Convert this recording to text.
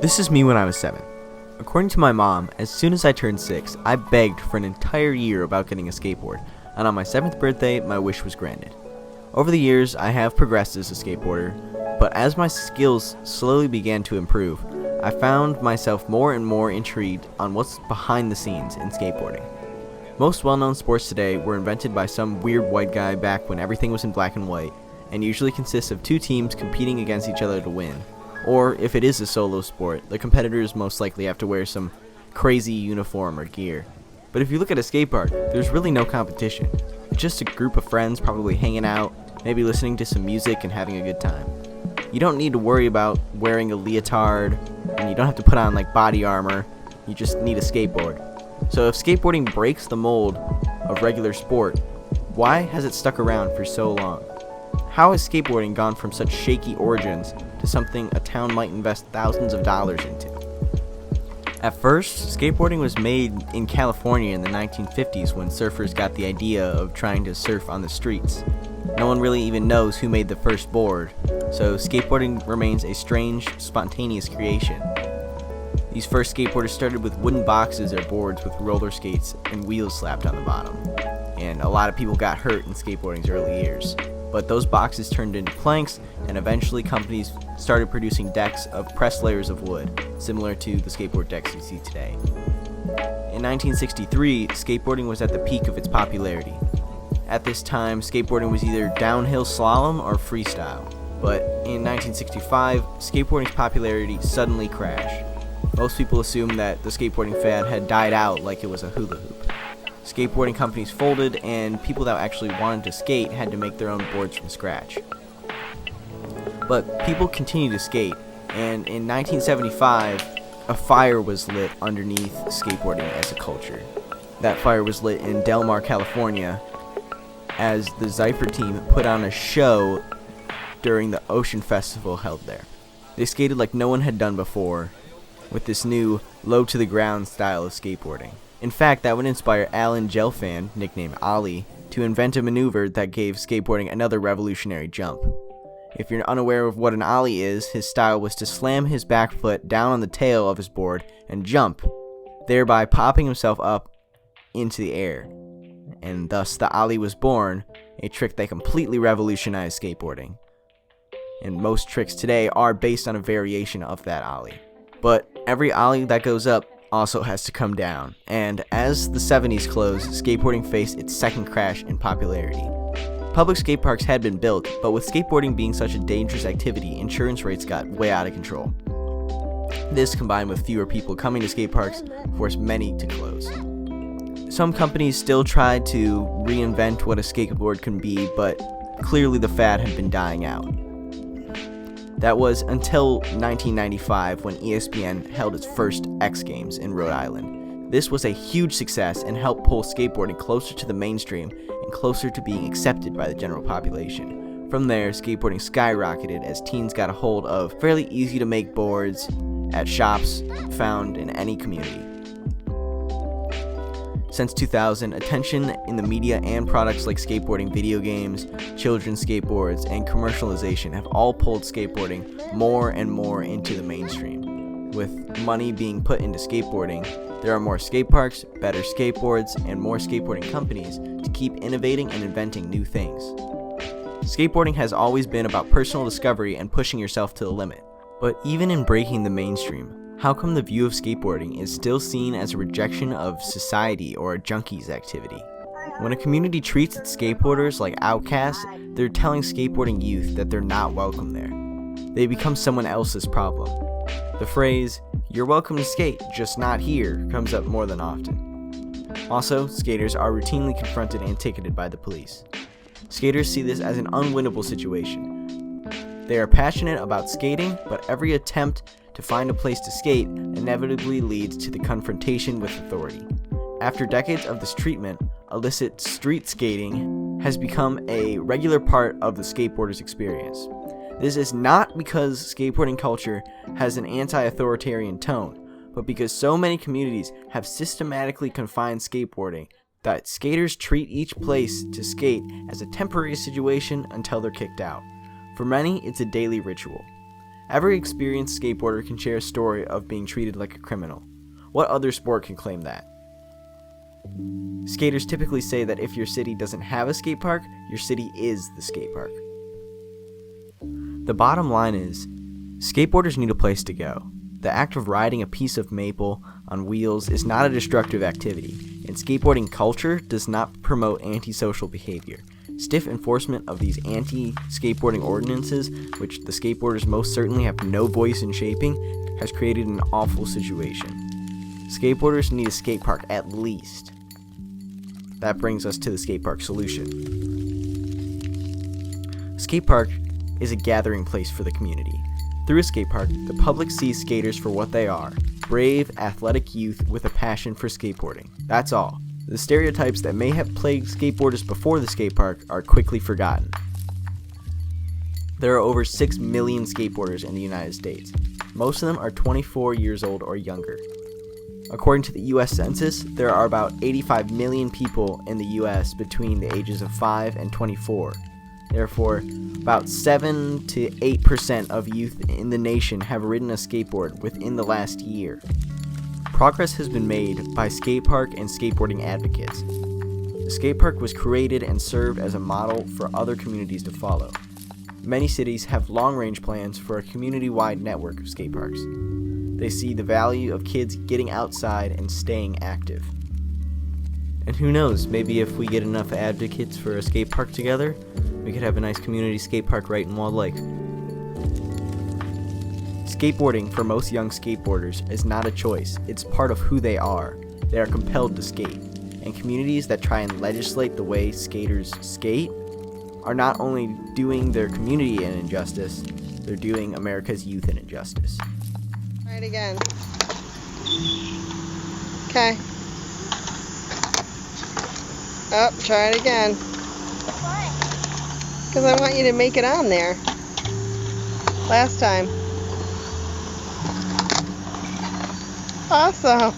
This is me when I was 7. According to my mom, as soon as I turned 6, I begged for an entire year about getting a skateboard, and on my 7th birthday, my wish was granted. Over the years, I have progressed as a skateboarder, but as my skills slowly began to improve, I found myself more and more intrigued on what's behind the scenes in skateboarding. Most well-known sports today were invented by some weird white guy back when everything was in black and white, and usually consists of two teams competing against each other to win. Or, if it is a solo sport, the competitors most likely have to wear some crazy uniform or gear. But if you look at a skate park, there's really no competition. It's just a group of friends probably hanging out, maybe listening to some music and having a good time. You don't need to worry about wearing a leotard, and you don't have to put on body armor, you just need a skateboard. So if skateboarding breaks the mold of regular sport, why has it stuck around for so long? How has skateboarding gone from such shaky origins to something a town might invest thousands of dollars into? At first, skateboarding was made in California in the 1950s when surfers got the idea of trying to surf on the streets. No one really even knows who made the first board, so skateboarding remains a strange, spontaneous creation. These first skateboarders started with wooden boxes or boards with roller skates and wheels slapped on the bottom, and a lot of people got hurt in skateboarding's early years. But those boxes turned into planks, and eventually companies started producing decks of pressed layers of wood, similar to the skateboard decks you see today. In 1963, skateboarding was at the peak of its popularity. At this time, skateboarding was either downhill slalom or freestyle, but in 1965, skateboarding's popularity suddenly crashed. Most people assumed that the skateboarding fad had died out like it was a hula hoop. Skateboarding companies folded, and people that actually wanted to skate had to make their own boards from scratch. But people continued to skate, and in 1975, a fire was lit underneath skateboarding as a culture. That fire was lit in Del Mar, California, as the Zypher team put on a show during the Ocean Festival held there. They skated like no one had done before, with this new low-to-the-ground style of skateboarding. In fact, that would inspire Alan Gelfand, nicknamed Ollie, to invent a maneuver that gave skateboarding another revolutionary jump. If you're unaware of what an Ollie is, his style was to slam his back foot down on the tail of his board and jump, thereby popping himself up into the air. And thus the Ollie was born, a trick that completely revolutionized skateboarding. And most tricks today are based on a variation of that Ollie. But every Ollie that goes up also has to come down, and as the 70s closed, skateboarding faced its second crash in popularity. Public skate parks had been built, but with skateboarding being such a dangerous activity, insurance rates got way out of control. This, combined with fewer people coming to skate parks, forced many to close. Some companies still tried to reinvent what a skateboard can be, but clearly the fad had been dying out. That was until 1995 when ESPN held its first X Games in Rhode Island. This was a huge success and helped pull skateboarding closer to the mainstream and closer to being accepted by the general population. From there, skateboarding skyrocketed as teens got a hold of fairly easy to make boards at shops found in any community. Since 2000, attention in the media and products like skateboarding video games, children's skateboards, and commercialization have all pulled skateboarding more and more into the mainstream. With money being put into skateboarding, there are more skate parks, better skateboards, and more skateboarding companies to keep innovating and inventing new things. Skateboarding has always been about personal discovery and pushing yourself to the limit. But even in breaking the mainstream, how come the view of skateboarding is still seen as a rejection of society or a junkie's activity? When a community treats its skateboarders like outcasts, they're telling skateboarding youth that they're not welcome there. They become someone else's problem. The phrase, "you're welcome to skate, just not here," comes up more than often. Also, skaters are routinely confronted and ticketed by the police. Skaters see this as an unwinnable situation. They are passionate about skating, but every attempt to find a place to skate inevitably leads to the confrontation with authority. After decades of this treatment, illicit street skating has become a regular part of the skateboarder's experience. This is not because skateboarding culture has an anti-authoritarian tone, but because so many communities have systematically confined skateboarding that skaters treat each place to skate as a temporary situation until they're kicked out. For many, it's a daily ritual. Every experienced skateboarder can share a story of being treated like a criminal. What other sport can claim that? Skaters typically say that if your city doesn't have a skate park, your city is the skate park. The bottom line is, skateboarders need a place to go. The act of riding a piece of maple on wheels is not a destructive activity, and skateboarding culture does not promote antisocial behavior. Stiff enforcement of these anti-skateboarding ordinances, which the skateboarders most certainly have no voice in shaping, has created an awful situation. Skateboarders need a skate park at least. That brings us to the skate park solution. Skate park is a gathering place for the community. Through a skate park, the public sees skaters for what they are, brave, athletic youth with a passion for skateboarding. That's all. The stereotypes that may have plagued skateboarders before the skate park are quickly forgotten. There are over 6 million skateboarders in the United States. Most of them are 24 years old or younger. According to the U.S. Census, there are about 85 million people in the U.S. between the ages of 5 and 24. Therefore, about 7 to 8% of youth in the nation have ridden a skateboard within the last year. Progress has been made by skate park and skateboarding advocates. The skate park was created and served as a model for other communities to follow. Many cities have long-range plans for a community-wide network of skate parks. They see the value of kids getting outside and staying active. And who knows, maybe if we get enough advocates for a skate park together, we could have a nice community skate park right in Walled Lake. Skateboarding for most young skateboarders is not a choice, it's part of who they are. They are compelled to skate. And communities that try and legislate the way skaters skate are not only doing their community an injustice, they're doing America's youth an injustice. Try it again. Okay. Oh, try it again. Why? Because I want you to make it on there. Last time. Awesome.